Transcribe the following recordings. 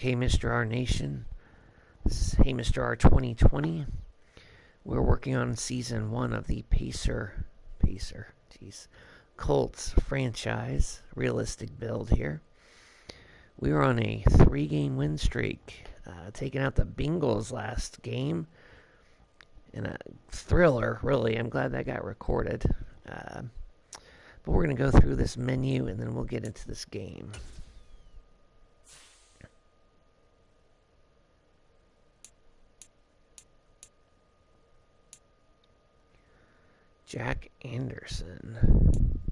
Hey, Mr. R Nation. This is Hey, Mr. R 2020. We're working on season 1 of the Colts franchise. Realistic build here. We were on a 3-game win streak, taking out the Bengals last game. In a thriller, really. I'm glad that got recorded. But we're going to go through this menu and then we'll get into this game. Jack Anderson.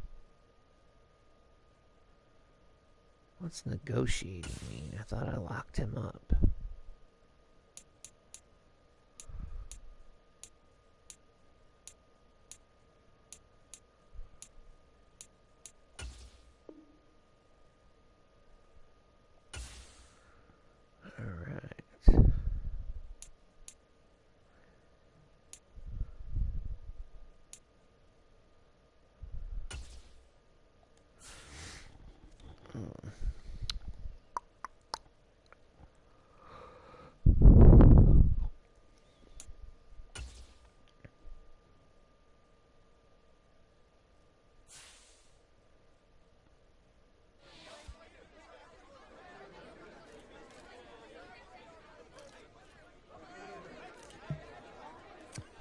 What's negotiating mean? I thought I locked him up. Alright.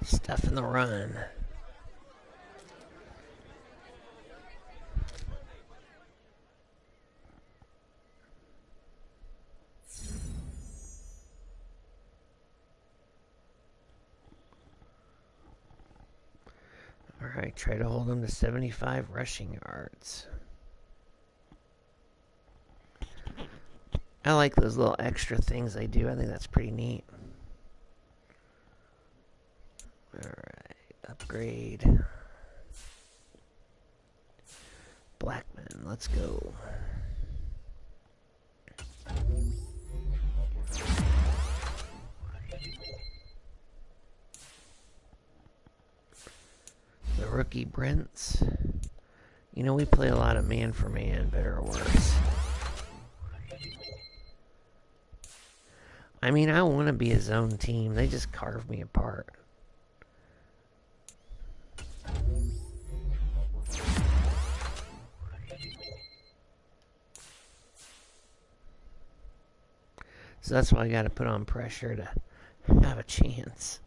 Stuff in the run. Alright, try to hold him to 75 rushing yards. I like those little extra things they do. I think that's pretty neat. Alright, upgrade. Blackman, let's go. The rookie Brents. You know, we play a lot of man for man, better or worse. I mean, I want to be his own team. They just carve me apart. So that's why I got to put on pressure to have a chance.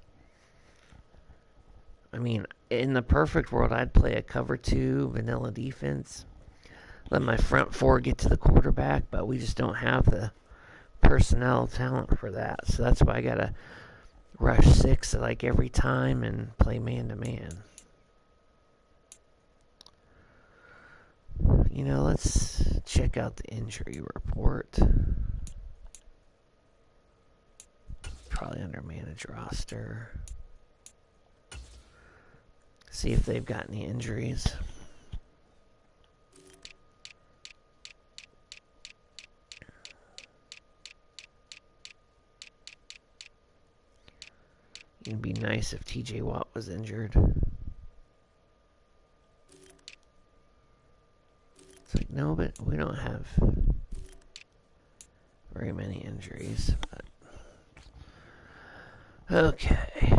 I mean, in the perfect world, I'd play a cover 2 vanilla defense. Let my front 4 get to the quarterback, but we just don't have the personnel talent for that. So that's why I got to rush 6 like every time and play man-to-man. You know, let's check out the injury report. Probably under manage roster. See if they've got any injuries. It'd be nice if TJ Watt was injured. It's like, no, but we don't have very many injuries. But okay.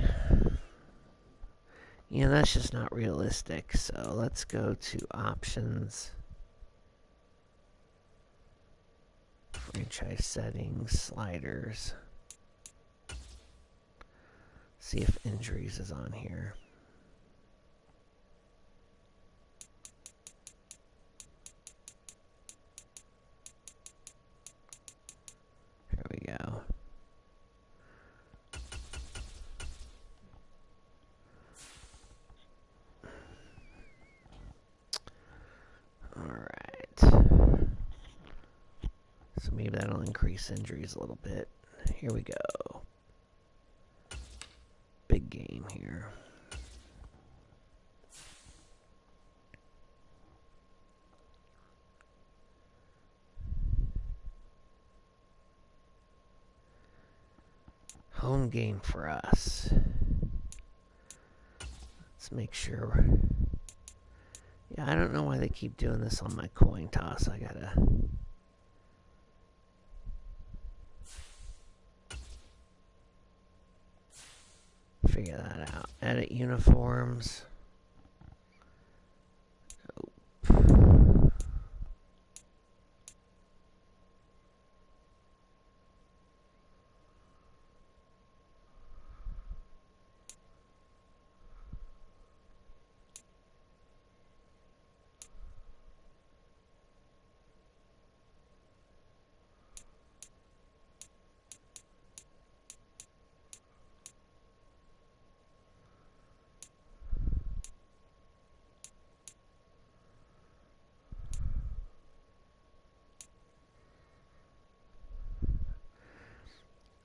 Yeah, that's just not realistic. So let's go to options. Franchise settings, sliders. See if injuries is on here. Here we go. Alright. So maybe that'll increase injuries a little bit. Here we go. Big game here. Home game for us. Let's make sure. Yeah, I don't know why they keep doing this on my coin toss. I gotta figure that out. Edit uniforms.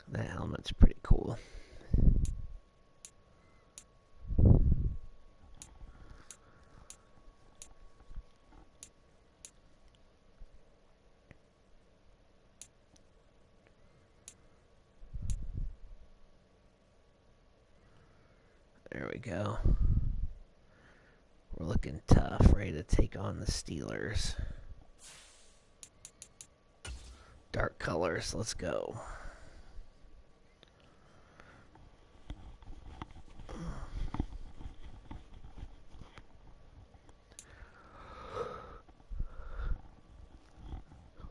That helmet's pretty cool. There we go. We're looking tough, ready to take on the Steelers. Dark colors, let's go.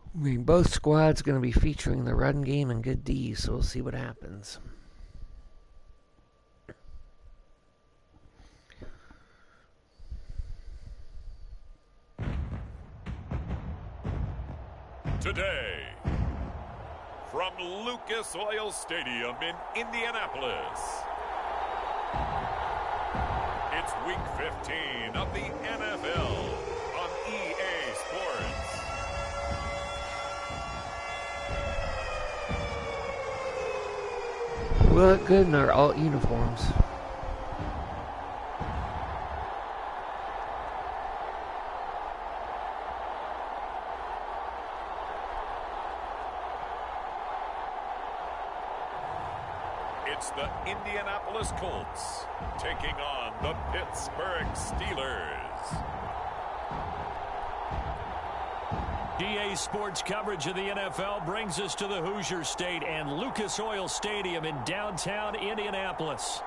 I mean, both squads going to be featuring the run game and good D, so we'll see what happens. Today, from Lucas Oil Stadium in Indianapolis, it's Week 15 of the NFL on EA Sports. We look good in our alt uniforms. It's the Indianapolis Colts taking on the Pittsburgh Steelers. EA Sports coverage of the NFL brings us to the Hoosier State and Lucas Oil Stadium in downtown Indianapolis.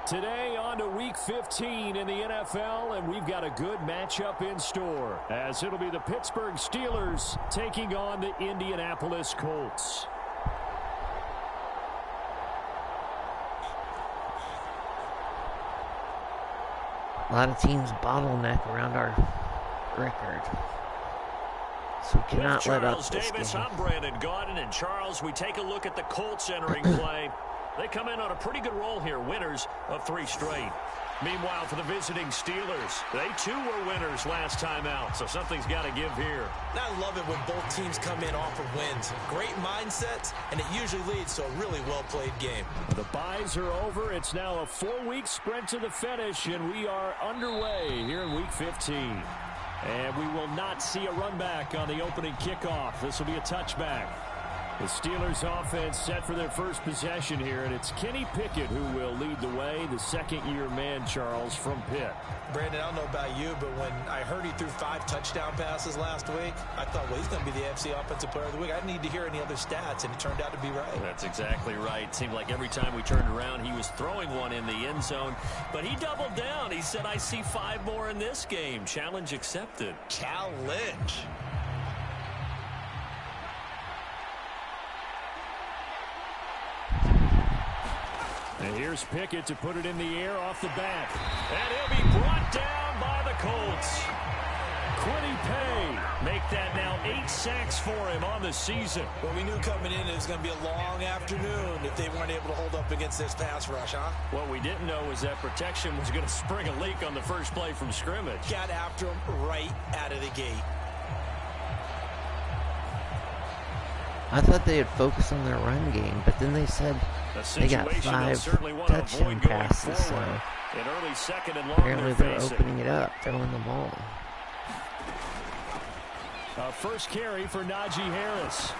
Today on to Week 15 in the NFL, and we've got a good matchup in store, as it'll be the Pittsburgh Steelers taking on the Indianapolis Colts. A lot of teams bottleneck around our record. So we cannot let up this Davis, game. I'm Brandon Gaudin, and Charles, we take a look at the Colts entering play. They come in on a pretty good roll here, winners of 3 straight. Meanwhile, for the visiting Steelers, they too were winners last time out, so something's got to give here. I love it when both teams come in off of wins. Great mindsets, and it usually leads to a really well-played game. The byes are over. It's now a 4-week sprint to the finish, and we are underway here in Week 15. And we will not see a run back on the opening kickoff. This will be a touchback. The Steelers offense set for their first possession here, and it's Kenny Pickett who will lead the way, the second-year man, Charles, from Pitt. Brandon, I don't know about you, but when I heard he threw 5 touchdown passes last week, I thought, well, he's going to be the AFC Offensive Player of the Week. I didn't need to hear any other stats, and it turned out to be right. That's exactly right. It seemed like every time we turned around, he was throwing one in the end zone, but he doubled down. He said, I see 5 more in this game. Challenge accepted. Challenge. And here's Pickett to put it in the air off the bat. And he'll be brought down by the Colts. Quiddy Pay make that now 8 sacks for him on the season. Well, we knew coming in it was going to be a long afternoon if they weren't able to hold up against this pass rush, huh? What we didn't know was that protection was going to spring a leak on the first play from scrimmage. Got after him right out of the gate. I thought they had focused on their run game, but then they said they got 5 touchdown passes, so in early second and long apparently they're opening it up, throwing the ball. First carry for Najee Harris.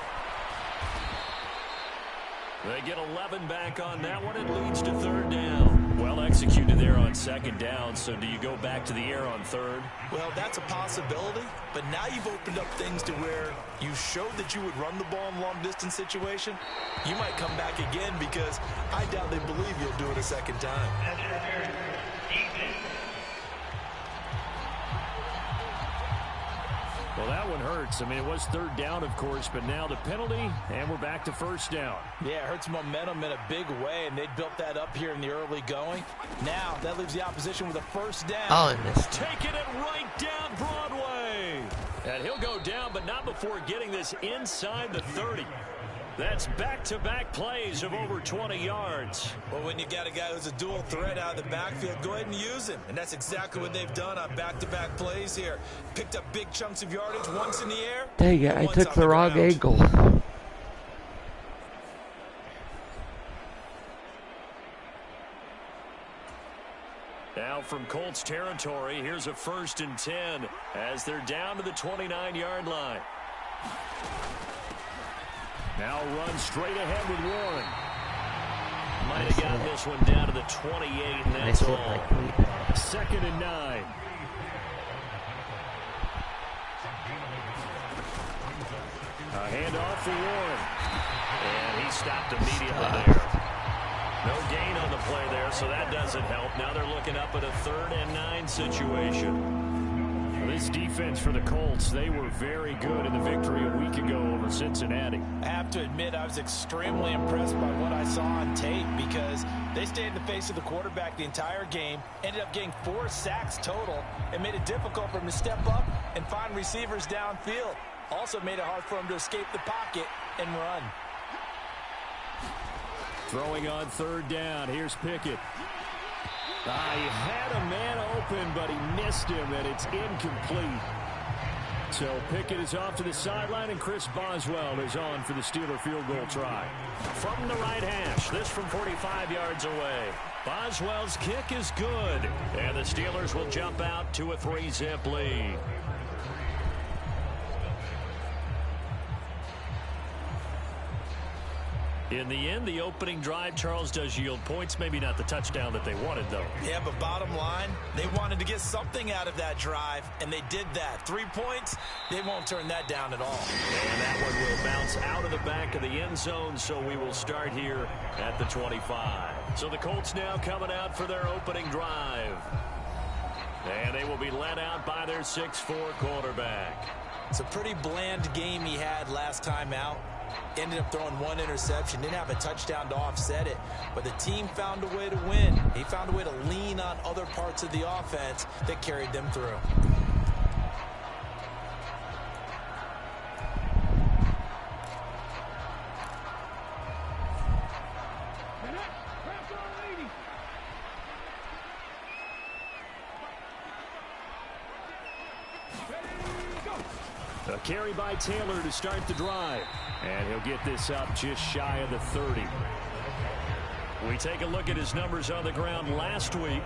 They get 11 back on that one. It leads to 3rd down. Well executed there on second down. So do you go back to the air on third? Well, that's a possibility, but now you've opened up things to where you showed that you would run the ball in long-distance situation. You might come back again because I doubt they believe you'll do it a second time. Well, that one hurts. I mean, it was third down, of course, but now the penalty, and we're back to first down. Yeah, it hurts momentum in a big way, and they built that up here in the early going. Now, that leaves the opposition with a first down. Oh, I missed. Taking it right down Broadway. And he'll go down, but not before getting this inside the 30. That's back-to-back plays of over 20 yards. Well, when you got a guy who's a dual threat out of the backfield, go ahead and use him. And that's exactly what they've done on back-to-back plays here. Picked up big chunks of yardage, once in the air. There you go. I took the wrong angle. Now from Colts territory, here's a 1st and 10 as they're down to the 29-yard line. Now run straight ahead with Warren. Might have gotten this one down to the 28, and that's all. 2nd and 9. A handoff for Warren. And he stopped immediately there. No gain on the play there, so that doesn't help. Now they're looking up at a 3rd and 9 situation. This defense for the Colts, they were very good in the victory a week ago over Cincinnati. I have to admit, I was extremely impressed by what I saw on tape because they stayed in the face of the quarterback the entire game, ended up getting 4 sacks total, and made it difficult for him to step up and find receivers downfield. Also made it hard for him to escape the pocket and run. Throwing on 3rd down, here's Pickett. He had a man open, but he missed him, and it's incomplete. So Pickett is off to the sideline, and Chris Boswell is on for the Steeler field goal try. From the right hash, this from 45 yards away. Boswell's kick is good, and the Steelers will jump out to a 3-zip lead. In the end, the opening drive, Charles, does yield points. Maybe not the touchdown that they wanted, though. Yeah, but bottom line, they wanted to get something out of that drive, and they did that. 3 points, they won't turn that down at all. And that one will bounce out of the back of the end zone, so we will start here at the 25. So the Colts now coming out for their opening drive. And they will be led out by their 6'4 quarterback. It's a pretty bland game he had last time out. Ended up throwing 1 interception, didn't have a touchdown to offset it, but the team found a way to win. He found a way to lean on other parts of the offense that carried them through. A carry by Taylor to start the drive. And he'll get this up just shy of the 30. We take a look at his numbers on the ground last week.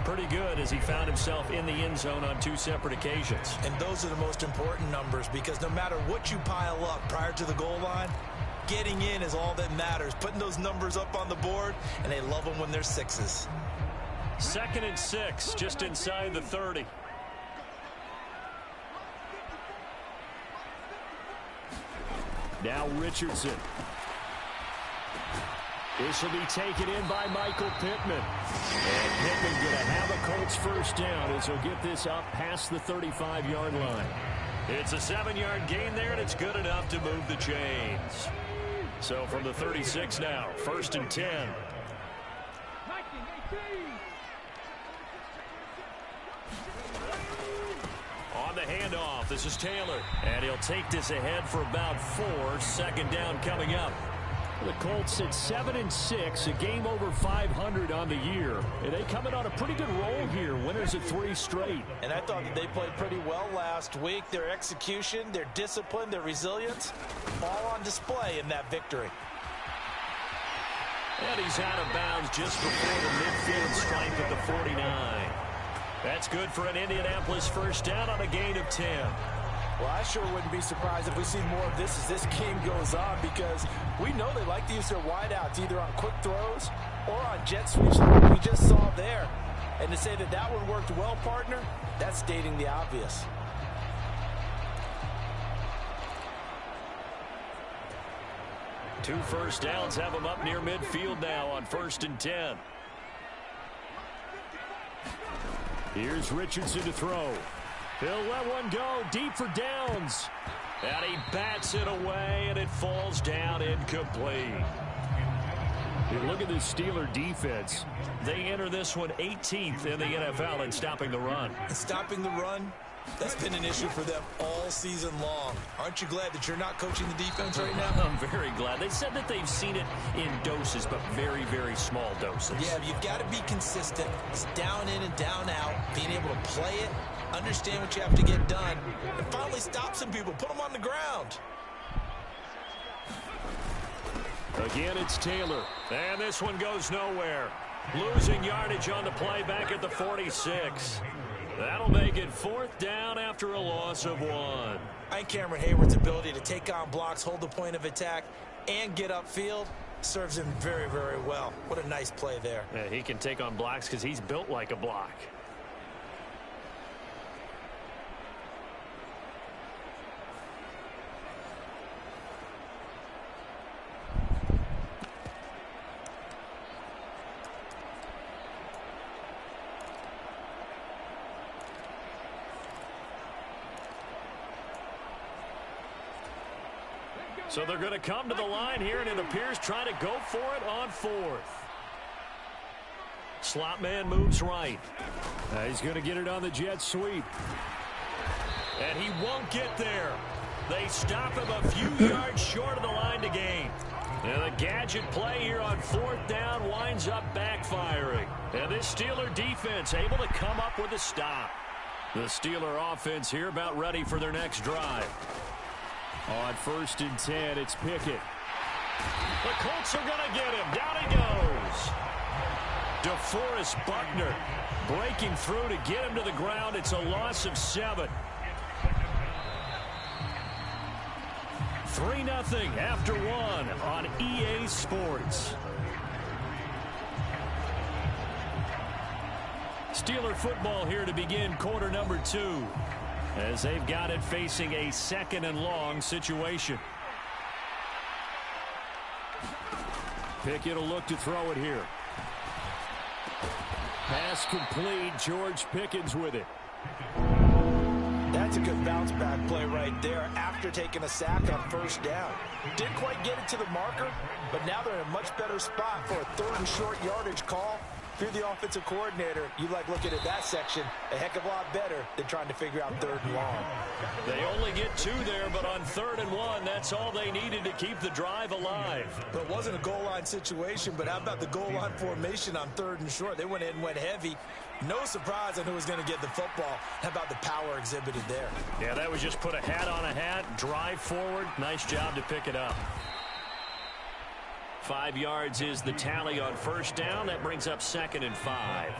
Pretty good as he found himself in the end zone on 2 separate occasions. And those are the most important numbers because no matter what you pile up prior to the goal line, getting in is all that matters. Putting those numbers up on the board, and they love them when they're 6s. 2nd and 6, just inside the 30. Now Richardson. This will be taken in by Michael Pittman. And Pittman going to have a Colts first down as he'll get this up past the 35-yard line. It's a 7-yard gain there, and it's good enough to move the chains. So from the 36 now, 1st and 10. On the handoff, this is Taylor. And he'll take this ahead for about 4. 2nd down coming up. The Colts at 7-6, a game over 500 on the year. And they coming on a pretty good roll here. Winners of 3 straight. And I thought that they played pretty well last week. Their execution, their discipline, their resilience, all on display in that victory. And he's out of bounds just before the midfield stripe at the 49. That's good for an Indianapolis first down on a gain of 10. Well, I sure wouldn't be surprised if we see more of this as this game goes on, because we know they like to use their wideouts either on quick throws or on jet sweeps like we just saw there. And to say that that one worked well, partner, that's stating the obvious. Two first downs have them up near midfield now on 1st and 10. Here's Richardson to throw. He'll let one go deep for downs. And he bats it away, and it falls down incomplete. You look at this Steeler defense. They enter this one 18th in the NFL in stopping the run. And stopping the run, that's been an issue for them all season long. Aren't you glad that you're not coaching the defense right now? I'm very glad. They said that they've seen it in doses, but very, very small doses. Yeah, you've got to be consistent. It's down in and down out, being able to play it, understand what you have to get done, and finally stop some people, put them on the ground. Again, it's Taylor. And this one goes nowhere. Losing yardage on the play back at the 46. That'll make it 4th down after a loss of 1. I think Cameron Hayward's ability to take on blocks, hold the point of attack, and get upfield serves him very, very well. What a nice play there. Yeah, he can take on blocks because he's built like a block. So they're going to come to the line here, and it appears trying to go for it on 4th. Slot man moves right. He's going to get it on the jet sweep. And he won't get there. They stop him a few yards short of the line to gain. And the gadget play here on 4th down winds up backfiring. And this Steeler defense able to come up with a stop. The Steeler offense here about ready for their next drive. On 1st and 10, it's Pickett. The Colts are going to get him. Down he goes. DeForest Buckner breaking through to get him to the ground. It's a loss of 7. 3-0 after 1 on EA Sports. Steeler football here to begin quarter number 2. As they've got it facing a 2nd and long situation. Pickett will look to throw it here. Pass complete. George Pickens with it. That's a good bounce back play right there after taking a sack on 1st down. Didn't quite get it to the marker, but now they're in a much better spot for a 3rd and short yardage call. If you're the offensive coordinator, you like looking at that section a heck of a lot better than trying to figure out 3rd and long. They only get 2 there, but on 3rd and 1, that's all they needed to keep the drive alive. But it wasn't a goal line situation, but how about the goal line formation on 3rd and short? They went in and went heavy. No surprise on who was going to get the football. How about the power exhibited there? Yeah, that was just put a hat on a hat, drive forward. Nice job to pick it up. 5 yards is the tally on 1st down. That brings up 2nd and 5.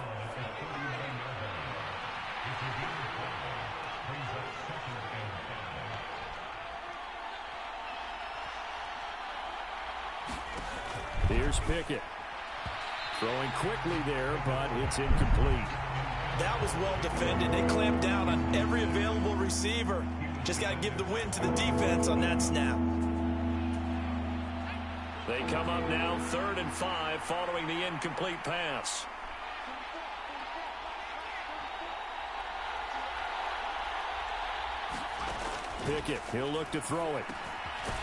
Here's Pickett. Throwing quickly there, but it's incomplete. That was well defended. They clamped down on every available receiver. Just got to give the win to the defense on that snap. They come up now 3rd and 5 following the incomplete pass. Pickett, he'll look to throw it.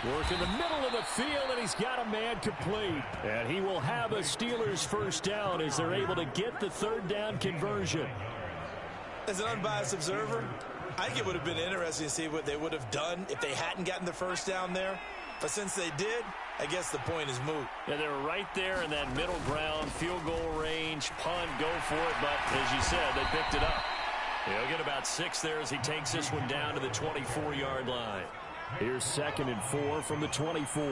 Work in the middle of the field, and he's got a man complete. And he will have a Steelers 1st down as they're able to get the 3rd down conversion. As an unbiased observer, I think it would have been interesting to see what they would have done if they hadn't gotten the 1st down there. But since they did, I guess the point is moot. Yeah, they were right there in that middle ground, field goal range, punt, go for it. But as you said, they picked it up. He'll get about 6 there as he takes this one down to the 24-yard line. Here's 2nd and 4 from the 24.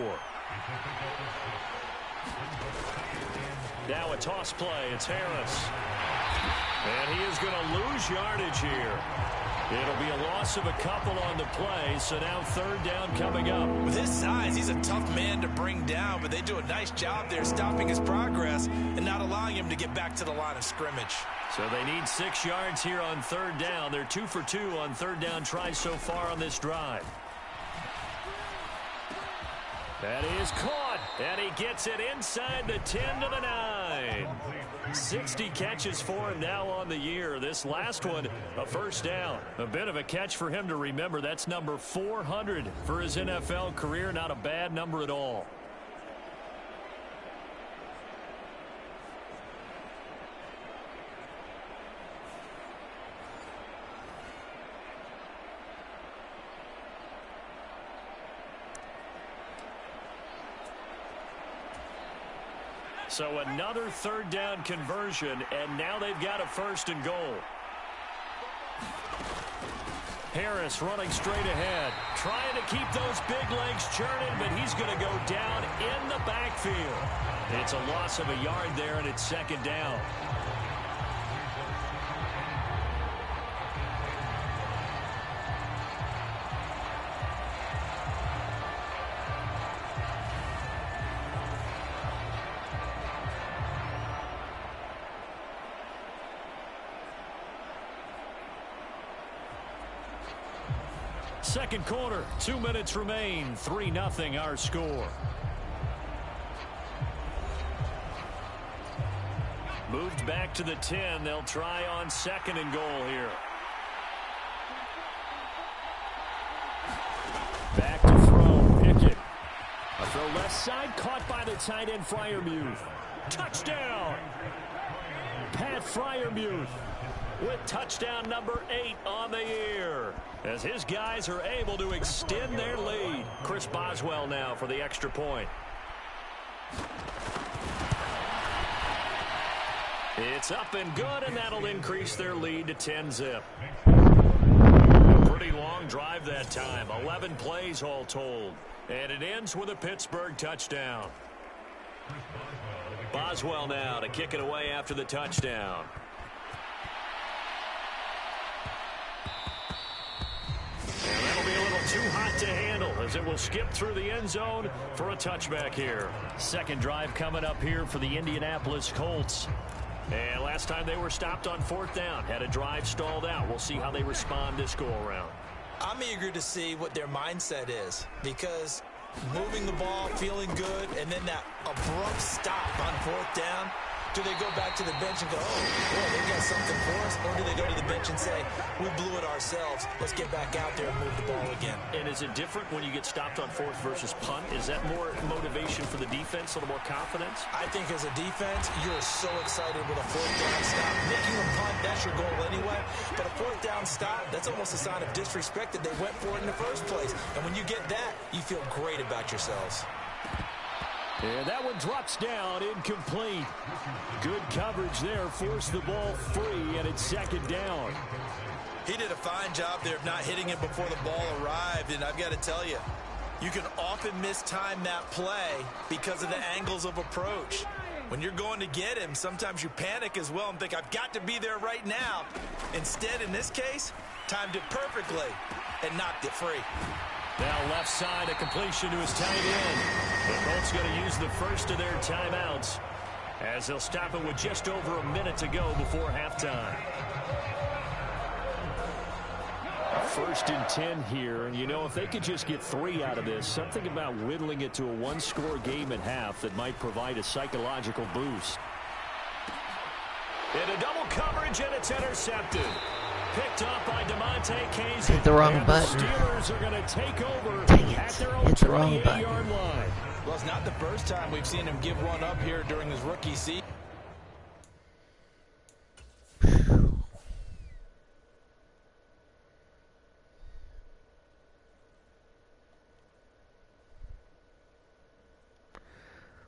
Now a toss play. It's Harris. And he is going to lose yardage here. It'll be a loss of a couple on the play, so now third down coming up. With his size, he's a tough man to bring down, but they do a nice job there stopping his progress and not allowing him to get back to the line of scrimmage. So they need 6 yards here on third down. They're 2 for 2 on third down tries so far on this drive. That is caught, and he gets it inside the 10 to the 9. 60 catches for him now on the year. This last one, a first down. A bit of a catch for him to remember. That's number 400 for his NFL career. Not a bad number at all. So another third down conversion, and now they've got a first and goal. Harris running straight ahead, trying to keep those big legs churning, but he's going to go down in the backfield. It's a loss of a yard there, and it's second down. Second quarter, 2 minutes remain. 3-0 our score. Moved back to the 10. They'll try on second and goal here. Back to throw. Pickett. A throw left side, caught by the tight end Freiermuth. Touchdown! Pat Freiermuth with touchdown number 8 on the year, as his guys are able to extend their lead. Chris Boswell now for the extra point. It's up and good, and that'll increase their lead to 10-zip. A pretty long drive that time, 11 plays all told, and it ends with a Pittsburgh touchdown. Boswell now to kick it away after the touchdown. And that'll be a little too hot to handle, as it will skip through the end zone for a touchback here. Second drive coming up here for the Indianapolis Colts. And last time they were stopped on fourth down, had a drive stalled out. We'll see how they respond this go-around. I'm eager to see what their mindset is, because moving the ball, feeling good, and then that abrupt stop on fourth down, do they go back to the bench and go, oh, boy, they've got something for us? Or do they go to the bench and say, we blew it ourselves, let's get back out there and move the ball again? And is it different when you get stopped on fourth versus punt? Is that more motivation for the defense, a little more confidence? I think as a defense, you're so excited with a fourth down stop. Making a punt, that's your goal anyway. But a fourth down stop, that's almost a sign of disrespect that they went for it in the first place. And when you get that, you feel great about yourselves. And that one drops down, incomplete. Good coverage there, forced the ball free, and it's second down. He did a fine job there of not hitting him before the ball arrived, and I've got to tell you, you can often mistime that play because of the angles of approach. When you're going to get him, sometimes you panic as well and think, I've got to be there right now. Instead, in this case, timed it perfectly and knocked it free. Now left side, a completion to his tight end. The Colts going to use the first of their timeouts, as they'll stop it with just over a minute to go before halftime. First and 10 here, and you know, if they could just get 3 out of this, something about whittling it to a one-score game at half that might provide a psychological boost. In a double coverage, and it's intercepted. Picked up by DeMonte Casey. Hit the wrong and button. The Steelers are going to take over at their own Hit the wrong button. 28-yard line. Well, it's not the first time we've seen him give one up here during his rookie season.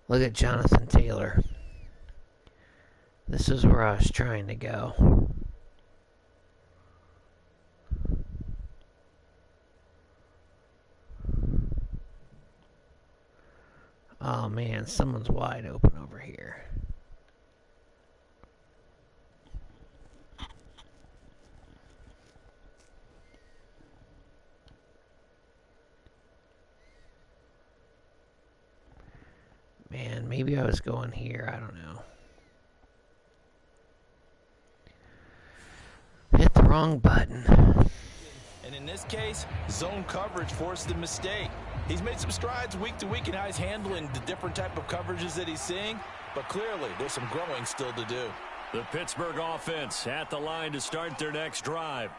Look at Jonathan Taylor. This is where I was trying to go. Oh man, someone's wide open over here. Maybe I was going here. I don't know. Hit the wrong button. And in this case, zone coverage forced the mistake. He's made some strides week to week in how he's handling the different type of coverages that he's seeing, but clearly there's some growing still to do. The Pittsburgh offense at the line to start their next drive.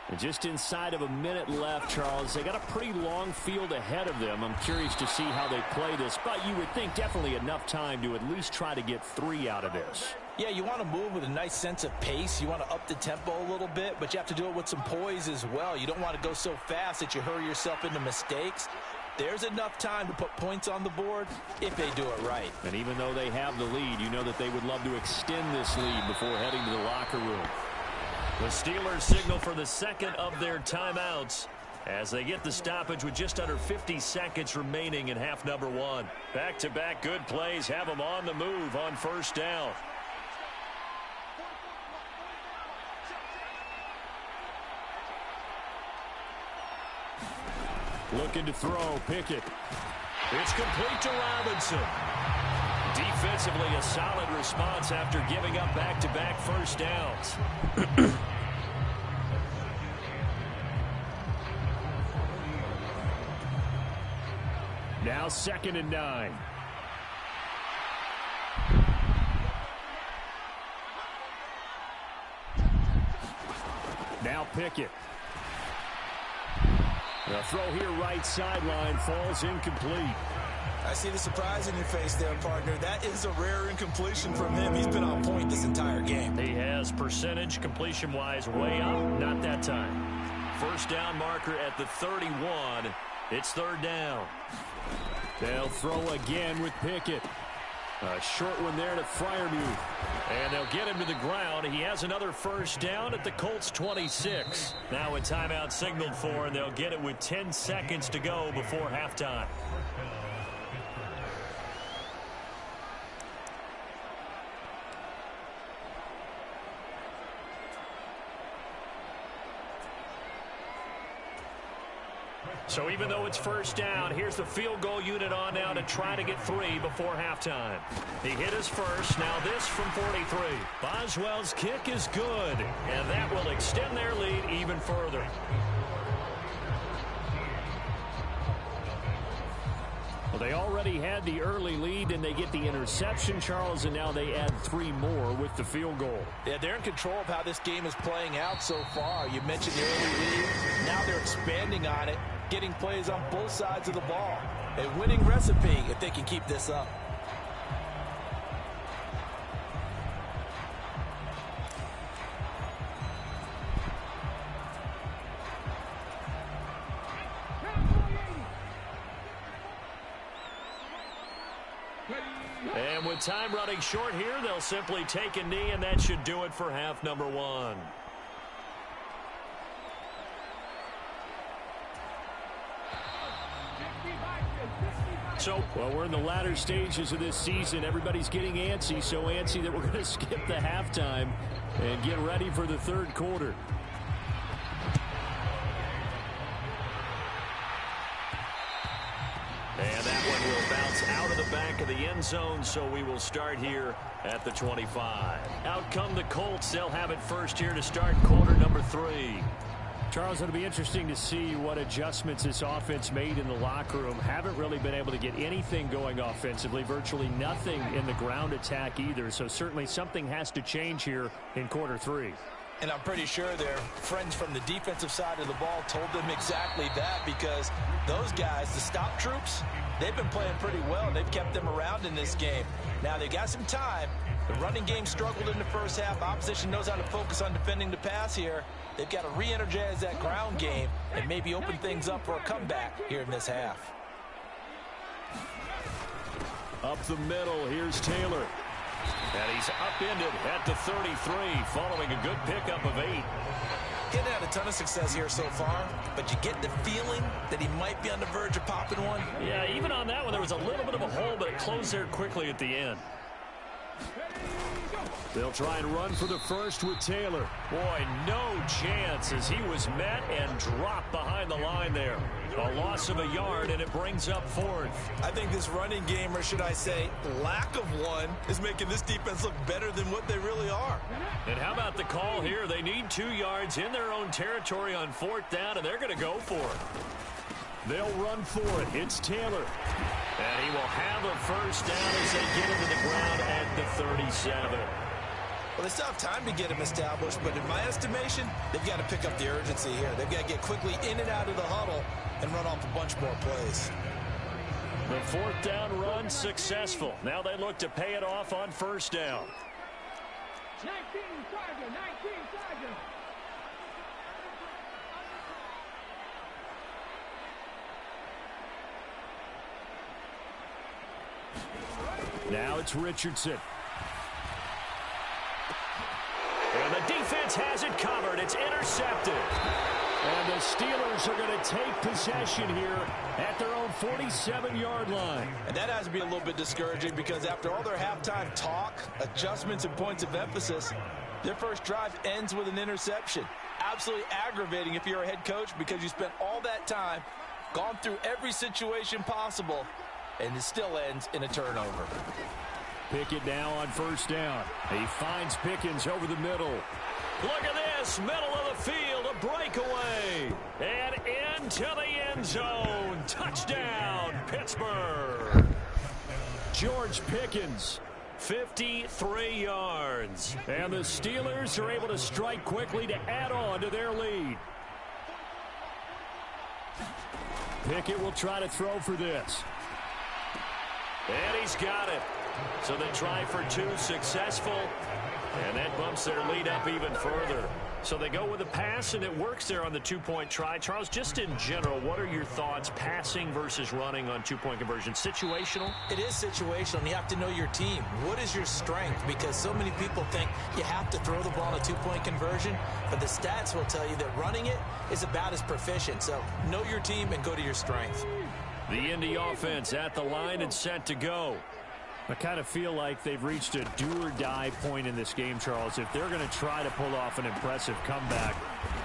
And just inside of a minute left, Charles. They got a pretty long field ahead of them. I'm curious to see how they play this, but you would think definitely enough time to at least try to get 3 out of this. Yeah, you want to move with a nice sense of pace. You want to up the tempo a little bit, but you have to do it with some poise as well. You don't want to go so fast that you hurry yourself into mistakes. There's enough time to put points on the board if they do it right. And even though they have the lead, you know that they would love to extend this lead before heading to the locker room. The Steelers signal for the second of their timeouts as they get the stoppage with just under 50 seconds remaining in half number 1. Back-to-back good plays have them on the move on first down. Looking to throw, Pickett. It's complete to Robinson. Defensively, a solid response after giving up back-to-back first downs. Now 2nd and 9. Now Pickett. The throw here right sideline falls incomplete. I see the surprise in your face there, partner. That is a rare incompletion from him. He's been on point this entire game. He has percentage completion-wise way up. Not that time. First down marker at the 31. It's 3rd down. They'll throw again with Pickett. A short one there to Freiermuth. And they'll get him to the ground. He has another first down at the Colts 26. Now a timeout signaled for, and they'll get it with 10 seconds to go before halftime. So even though it's first down, here's the field goal unit on now to try to get 3 before halftime. He hit his first. Now this from 43. Boswell's kick is good, and that will extend their lead even further. Well, they already had the early lead, and they get the interception, Charles, and now they add 3 more with the field goal. Yeah, they're in control of how this game is playing out so far. You mentioned the early lead. Now they're expanding on it, getting plays on both sides of the ball. A winning recipe if they can keep this up. And with time running short here, they'll simply take a knee, and that should do it for half number 1. So, well, we're in the latter stages of this season. Everybody's getting antsy, so antsy that we're going to skip the halftime and get ready for the 3rd quarter. And that one will bounce out of the back of the end zone, so we will start here at the 25. Out come the Colts. They'll have it first here to start quarter number 3. Charles, it'll be interesting to see what adjustments this offense made in the locker room. Haven't really been able to get anything going offensively, virtually nothing in the ground attack either. So certainly something has to change here in quarter 3. And I'm pretty sure their friends from the defensive side of the ball told them exactly that, because those guys, the stop troops, they've been playing pretty well. They've kept them around in this game. Now they've got some time. The running game struggled in the first half. Opposition knows how to focus on defending the pass here. They've got to re-energize that ground game and maybe open things up for a comeback here in this half. Up the middle, here's Taylor. And he's upended at the 33 following a good pickup of 8. He hasn't had a ton of success here so far, but you get the feeling that he might be on the verge of popping one. Yeah, even on that one, there was a little bit of a hole, but it closed there quickly at the end. They'll try and run for the first with Taylor. Boy, no chance as he was met and dropped behind the line there. A loss of a yard, and it brings up fourth. I think this running game, or should I say lack of one, is making this defense look better than what they really are. And how about the call here? They need 2 yards in their own territory on 4th down, and they're going to go for it. They'll run for it. It's Taylor. And he will have a first down as they get him to the ground at the 37. Well, they still have time to get him established, but in my estimation, they've got to pick up the urgency here. They've got to get quickly in and out of the huddle and run off a bunch more plays. The 4th down run successful. Now they look to pay it off on first down. 19 Charger, 19 Charger. Now it's Richardson. And the defense has it covered. It's intercepted. And the Steelers are going to take possession here at their own 47-yard line. And that has to be a little bit discouraging because after all their halftime talk, adjustments, and points of emphasis, their first drive ends with an interception. Absolutely aggravating if you're a head coach because you spent all that time, gone through every situation possible, and it still ends in a turnover. Pickett now on first down. He finds Pickens over the middle. Look at this, middle of the field, a breakaway. And into the end zone. Touchdown, Pittsburgh. George Pickens, 53 yards. And the Steelers are able to strike quickly to add on to their lead. Pickett will try to throw for this. And he's got it. So they try for 2, successful. And that bumps their lead up even further. So they go with a pass, and it works there on the 2-point try. Charles, just in general, what are your thoughts passing versus running on 2-point conversion? Situational? It is situational, and you have to know your team. What is your strength? Because so many people think you have to throw the ball in a 2-point conversion, but the stats will tell you that running it is about as proficient. So know your team and go to your strength. The Indy offense at the line and set to go. I kind of feel like they've reached a do-or-die point in this game, Charles. If they're going to try to pull off an impressive comeback,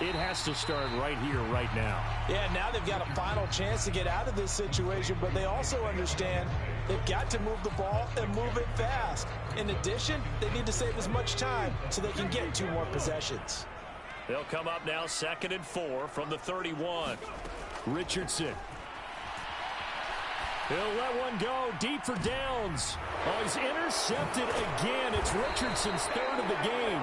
it has to start right here, right now. Yeah, now they've got a final chance to get out of this situation, but they also understand they've got to move the ball and move it fast. In addition, they need to save as much time so they can get 2 more possessions. They'll come up now 2nd and 4 from the 31. Richardson. He'll let one go deep for downs. Oh, he's intercepted again. It's Richardson's 3rd of the game.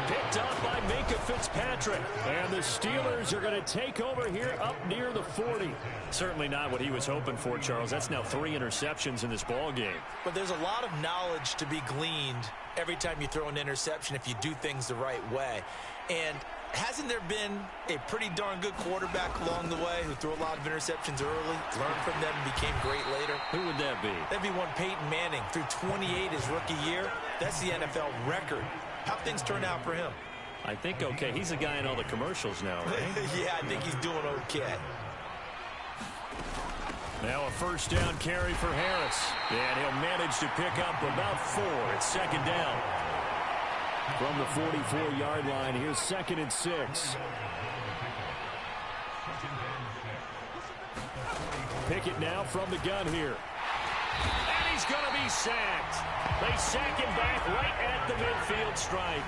Picked up by Minka Fitzpatrick. And the Steelers are going to take over here up near the 40. Certainly not what he was hoping for, Charles. That's now 3 interceptions in this ball game. But there's a lot of knowledge to be gleaned every time you throw an interception if you do things the right way. And hasn't there been a pretty darn good quarterback along the way who threw a lot of interceptions early, learned from them, and became great later? Who would that be? That'd be one Peyton Manning. Threw 28 his rookie year. That's the NFL record. How things turn out for him? I think okay. He's a guy in all the commercials now, right? Yeah, I think he's doing okay. Now a first down carry for Harris. And he'll manage to pick up about 4. It's 2nd down. From the 44-yard line, here's 2nd and 6. Pickett now from the gun here. And he's going to be sacked. They sack him back right at the midfield stripe.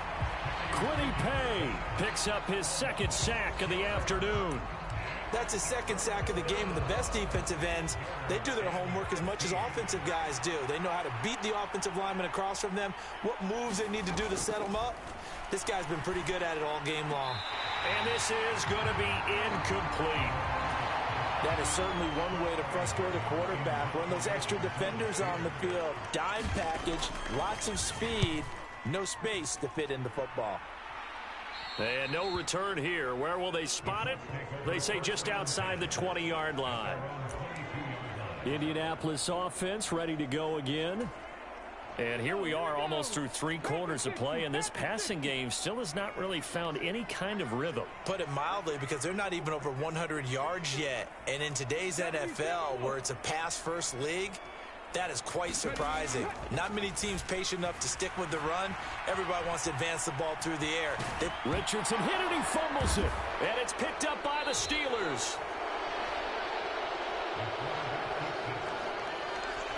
Quiddy Pay picks up his 2nd sack of the afternoon. That's his 2nd sack of the game, and the best defensive ends, they do their homework as much as offensive guys do. They know how to beat the offensive lineman across from them, what moves they need to do to set them up. This guy's been pretty good at it all game long. And this is going to be incomplete. That is certainly one way to frustrate a quarterback. Run those extra defenders on the field. Dime package, lots of speed, no space to fit in the football. And no return here. Where will they spot it? They say just outside the 20-yard line. Indianapolis offense ready to go again. And here we are almost through 3 quarters of play, and this passing game still has not really found any kind of rhythm. Put it mildly, because they're not even over 100 yards yet. And in today's NFL, where it's a pass-first league, That is quite surprising. Not many teams patient enough to stick with the run. Everybody wants to advance the ball through the air. Richardson hit it, he fumbles it. And it's picked up by the Steelers.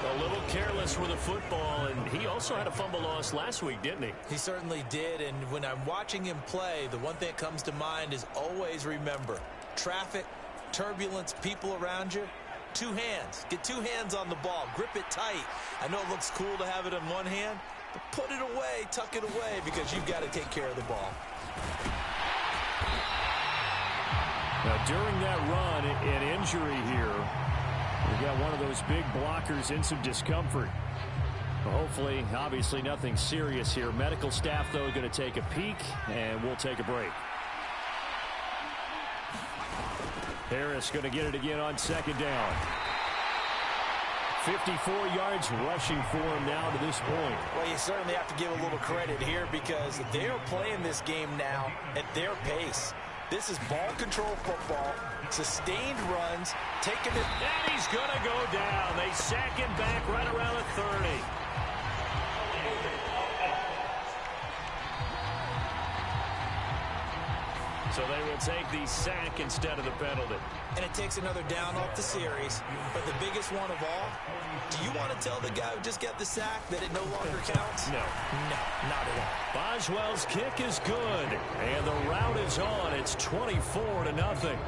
A little careless with the football, and he also had a fumble loss last week, didn't he? He certainly did, and when I'm watching him play, the one thing that comes to mind is always remember, traffic, turbulence, people around you, two hands. Get two hands on the ball. Grip it tight. I know it looks cool to have it in one hand, but put it away, tuck it away, because you've got to take care of the ball. Now, during that run, an injury here. We've got one of those big blockers in some discomfort. Hopefully, obviously, nothing serious here. Medical staff, though, going to take a peek, and we'll take a break. Harris going to get it again on second down. 54 yards rushing for him now to this point. Well, you certainly have to give a little credit here because they are playing this game now at their pace. This is ball control football, sustained runs, taking it. And he's going to go down. They sack him back right around the 30. So they will take the sack instead of the penalty. And it takes another down off the series. But the biggest one of all, do you want to tell the guy who just got the sack that it no longer counts? No. No, not at all. Boswell's kick is good. And the route is on. It's 24-0.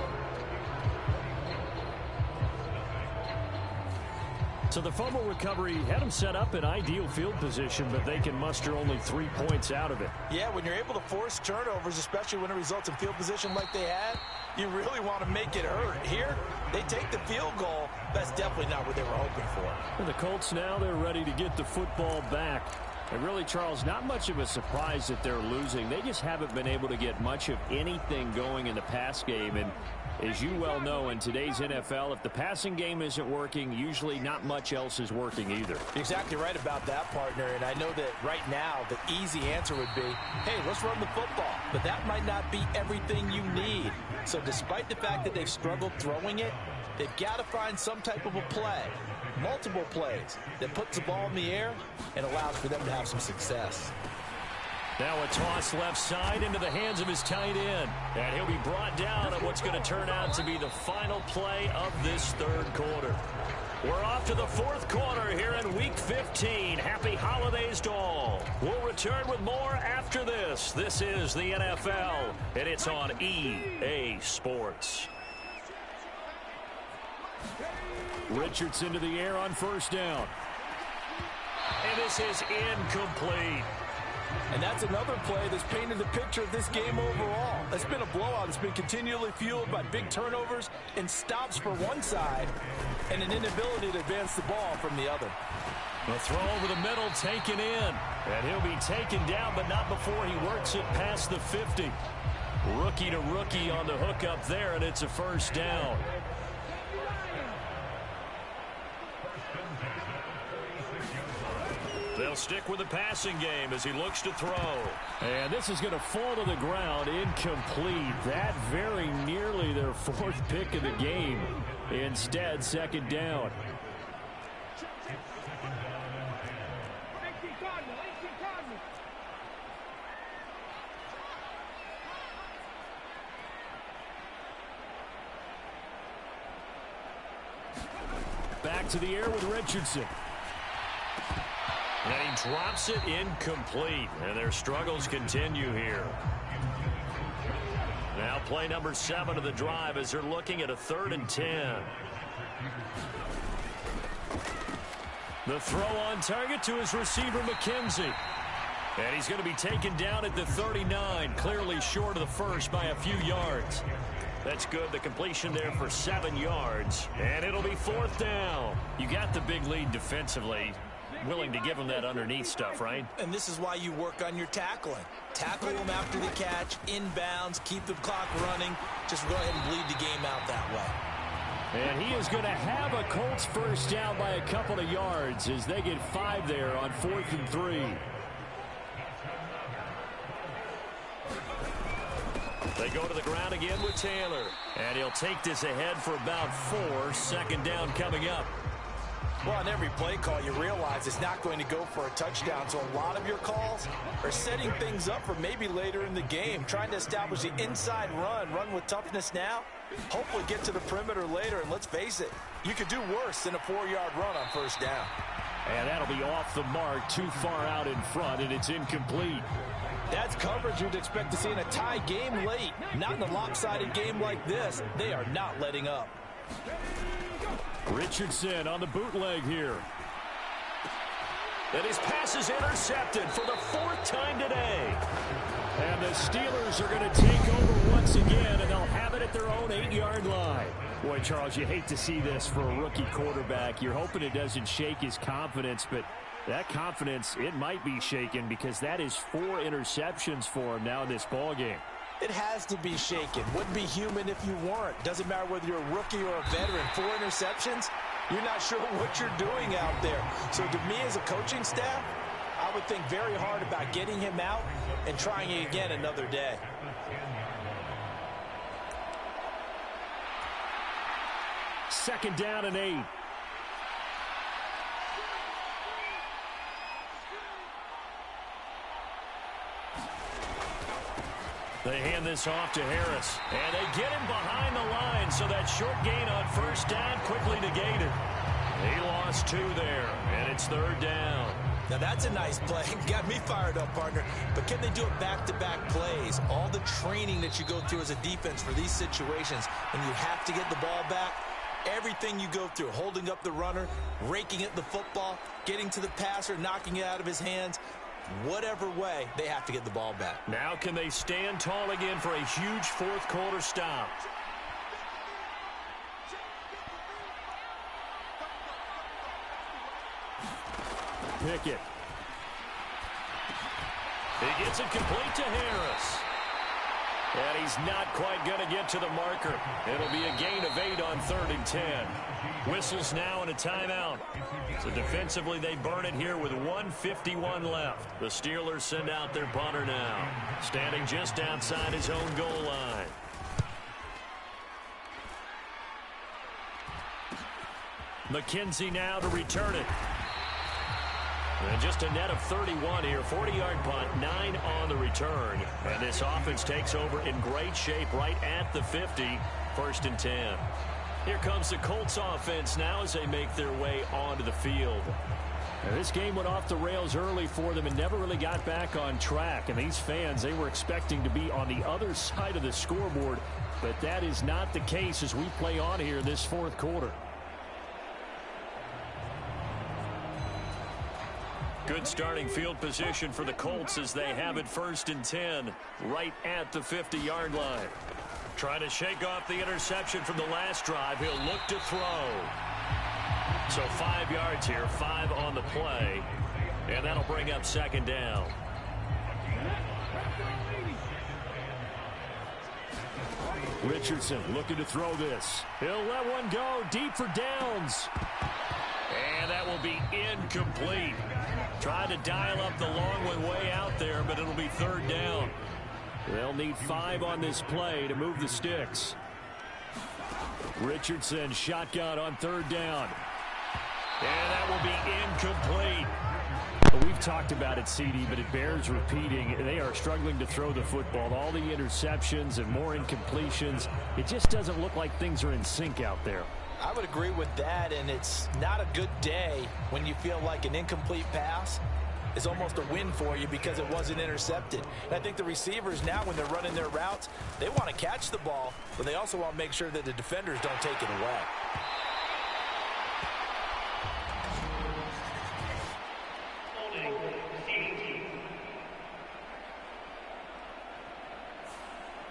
So the fumble recovery had them set up in ideal field position, but they can muster only 3 points out of it. Yeah, when you're able to force turnovers, especially when it results in field position like they had, you really want to make it hurt. Here, they take the field goal. That's definitely not what they were hoping for. And the Colts now, they're ready to get the football back. And really, Charles, not much of a surprise that they're losing. They just haven't been able to get much of anything going in the pass game. And as you well know, in today's NFL, if the passing game isn't working, usually not much else is working either. You're exactly right about that, partner. And I know that right now the easy answer would be, hey, let's run the football. But that might not be everything you need. So despite the fact that they've struggled throwing it, they've got to find some type of a play, multiple plays, that puts the ball in the air and allows for them to have some success. Now a toss left side into the hands of his tight end. And he'll be brought down at what's going to turn out to be the final play of this third quarter. We're off to the fourth quarter here in Week 15. Happy holidays to all. We'll return with more after this. This is the NFL, and it's on EA Sports. Richardson to the air on first down. And this is incomplete. And that's another play that's painted the picture of this game overall. It's been a blowout. It's been continually fueled by big turnovers and stops for one side and an inability to advance the ball from the other. The throw over the middle taken in. And he'll be taken down, but not before he works it past the 50. Rookie to rookie on the hook up there, and it's a first down. They'll stick with the passing game as he looks to throw. And this is going to fall to the ground, incomplete. That very nearly their fourth pick of the game. Instead, second down. Back to the air with Richardson. And he drops it incomplete. And their struggles continue here. Now play number 7 of the drive as they're looking at a 3rd and 10. The throw on target to his receiver, McKenzie. And he's going to be taken down at the 39, clearly short of the first by a few yards. That's good. The completion there for 7 yards. And it'll be 4th down. You got the big lead defensively. Willing to give him that underneath stuff, right? And this is why you work on your tackling. Tackle them after the catch, inbounds, keep the clock running. Just go ahead and bleed the game out that way. And he is going to have a Colts first down by a couple of yards as they get 5 there on 4th and 3. They go to the ground again with Taylor. And he'll take this ahead for about 4. Second down coming up. Well, on every play call, you realize it's not going to go for a touchdown. So a lot of your calls are setting things up for maybe later in the game, trying to establish the inside run with toughness now, hopefully get to the perimeter later. And let's face it, you could do worse than a 4-yard run on first down. And that'll be off the mark, too far out in front, and it's incomplete. That's coverage you'd expect to see in a tie game late. Not in a lopsided game like this. They are not letting up. Richardson on the bootleg here. And his pass is intercepted for the 4th time today. And the Steelers are going to take over once again, and they'll have it at their own 8-yard line. Boy, Charles, you hate to see this for a rookie quarterback. You're hoping it doesn't shake his confidence, but that confidence, it might be shaken because that is 4 interceptions for him now in this ballgame. It has to be shaken. Wouldn't be human if you weren't. Doesn't matter whether you're a rookie or a veteran. 4 interceptions, you're not sure what you're doing out there. So to me as a coaching staff, I would think very hard about getting him out and trying it again another day. Second down and 8. They hand this off to Harris. And they get him behind the line, so that short gain on first down quickly negated. He lost 2 there, and it's 3rd down. Now that's a nice play. Got me fired up, partner. But can they do it back-to-back plays? All the training that you go through as a defense for these situations, when you have to get the ball back, everything you go through, holding up the runner, raking at the football, getting to the passer, knocking it out of his hands, whatever way, they have to get the ball back. Now can they stand tall again for a huge 4th quarter stop? Pickett. He gets it complete to Harris. And he's not quite going to get to the marker. It'll be a gain of 8 on 3rd and 10. Whistles now and a timeout. So defensively, they burn it here with 1:51 left. The Steelers send out their punter now, standing just outside his own goal line. McKenzie now to return it. And just a net of 31 here. 40-yard punt, 9 on the return. And this offense takes over in great shape right at the 50. 1st and 10. Here comes the Colts offense now as they make their way onto the field. Now, this game went off the rails early for them and never really got back on track. And these fans, they were expecting to be on the other side of the scoreboard. But that is not the case as we play on here in this 4th quarter. Good starting field position for the Colts as they have it 1st and 10 right at the 50-yard line. Trying to shake off the interception from the last drive. He'll look to throw. So 5 yards here, 5 on the play. And that'll bring up 2nd down. Richardson looking to throw this. He'll let one go deep for downs. And that will be incomplete. Trying to dial up the long one way out there, but it'll be 3rd down. They'll need 5 on this play to move the sticks. Richardson shotgun on 3rd down. And that will be incomplete. We've talked about it, CD, but it bears repeating. They are struggling to throw the football. All the interceptions and more incompletions. It just doesn't look like things are in sync out there. I would agree with that, and it's not a good day when you feel like an incomplete pass is almost a win for you because it wasn't intercepted. And I think the receivers now, when they're running their routes, they want to catch the ball, but they also want to make sure that the defenders don't take it away.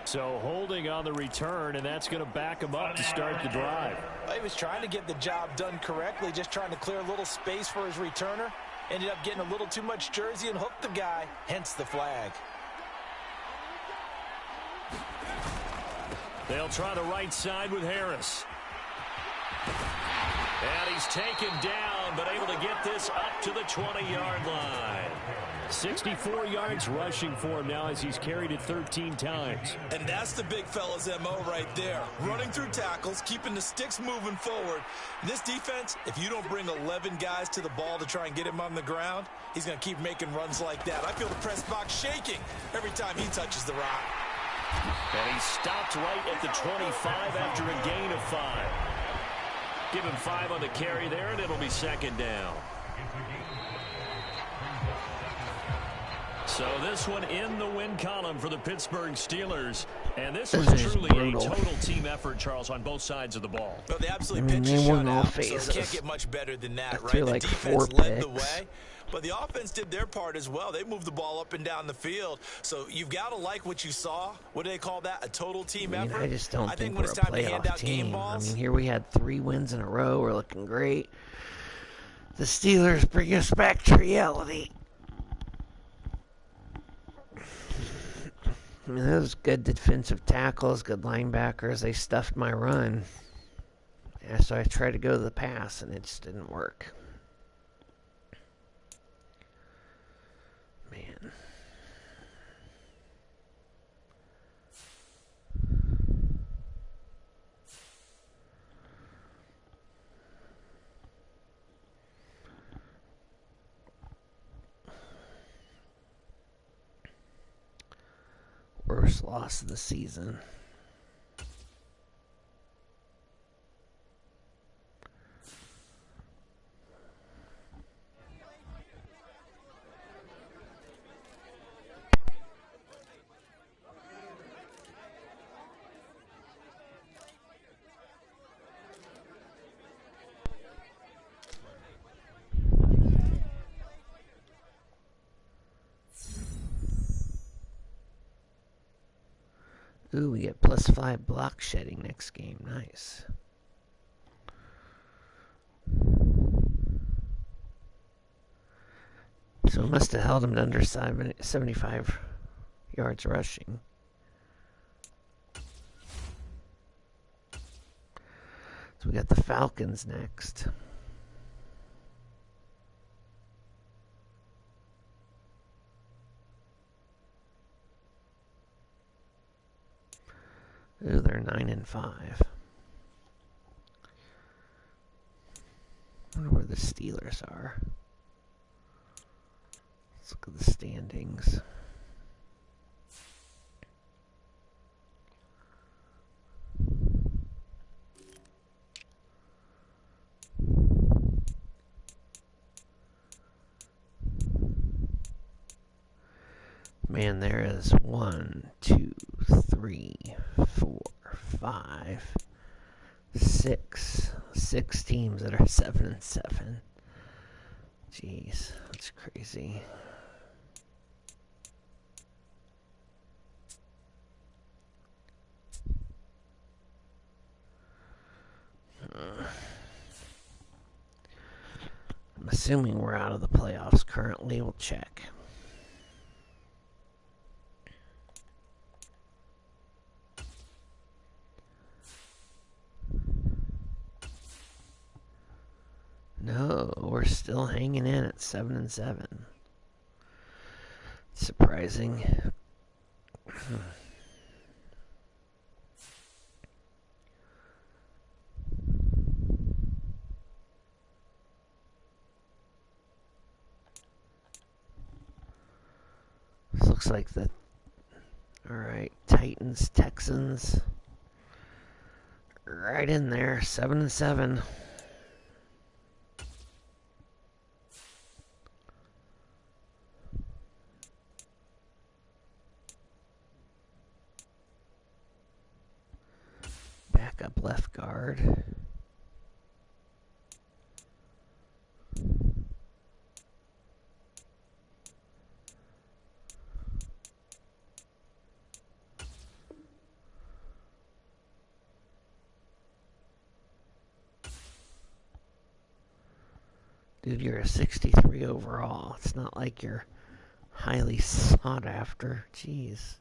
So holding on the return, and that's going to back him up to start the drive. He was trying to get the job done correctly, just trying to clear a little space for his returner. Ended up getting a little too much jersey and hooked the guy, hence the flag. They'll try the right side with Harris. And he's taken down down, but able to get this up to the 20-yard line. 64 yards rushing for him now as he's carried it 13 times. And that's the big fella's MO right there. Running through tackles, keeping the sticks moving forward. In this defense, if you don't bring 11 guys to the ball to try and get him on the ground, he's going to keep making runs like that. I feel the press box shaking every time he touches the rock. And he stopped right at the 25 after a gain of 5. Give him 5 on the carry there, and it'll be second down. So this one in the win column for the Pittsburgh Steelers. And this was truly brutal. a total team effort, Charles, on both sides of the ball. Well, they absolutely pitched a shutout, so it can't get much better than that, right? Like the defense 4 led the picks. way, but the offense did their part as well. They moved the ball up and down the field. So you've got to like what you saw. What do they call that? A total team effort? I just don't think when we're it's a time to hand playoff out game team. balls, Here we had 3 wins in a row. We're looking great. The Steelers bring us back to reality. Those good defensive tackles, good linebackers, they stuffed my run. Yeah, so I tried to go to the pass, and it just didn't work. Man. Worst loss of the season. Ooh, we get +5 block shedding next game. Nice. So it must have held him to under 75 yards rushing. So we got the Falcons next. Ooh, they're 9-5. I wonder where the Steelers are. Let's look at the standings. Man, there is 1, 2, 3, 4, 5, 6. 6 teams that are 7-7. Jeez, that's crazy. I'm assuming we're out of the playoffs currently. We'll check. No, we're still hanging in at 7-7. Surprising. This looks like the... Alright, Titans, Texans. Right in there, 7-7. Backup left guard. Dude, you're a 63 overall. It's not like you're highly sought after. Jeez.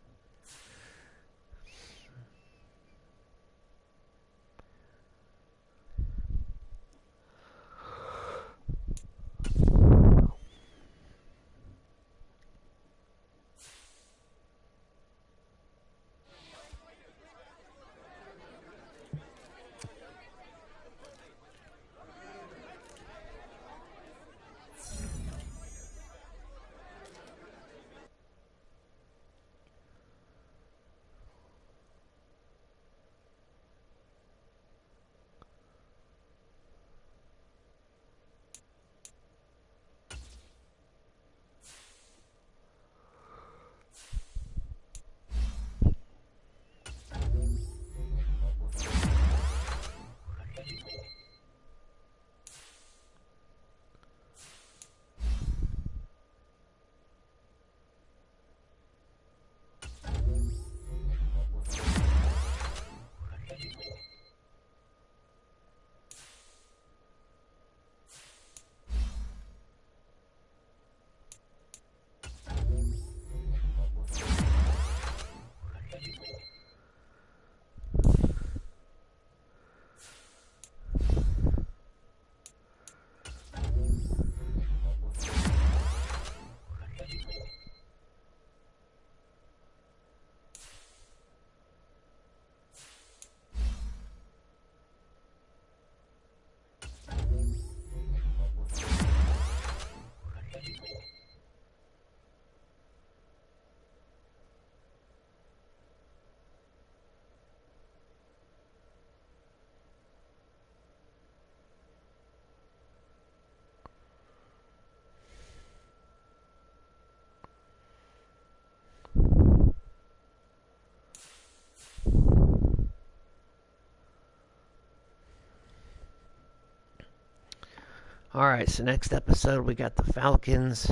Alright, so next episode we got the Falcons.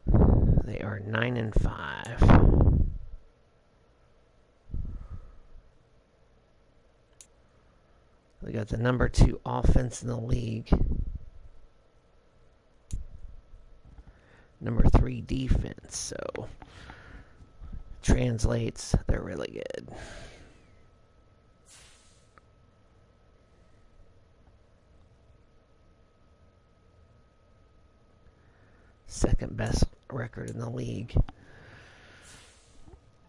They are 9-5. We got the number 2 offense in the league. Number 3 defense, so translates, they're really good. Second best record in the league.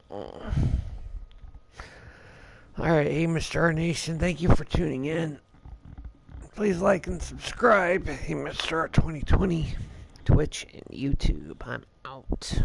Alright, hey Mr. Nation, thank you for tuning in. Please like and subscribe. Hey Mr. 2020, Twitch and YouTube. I'm out.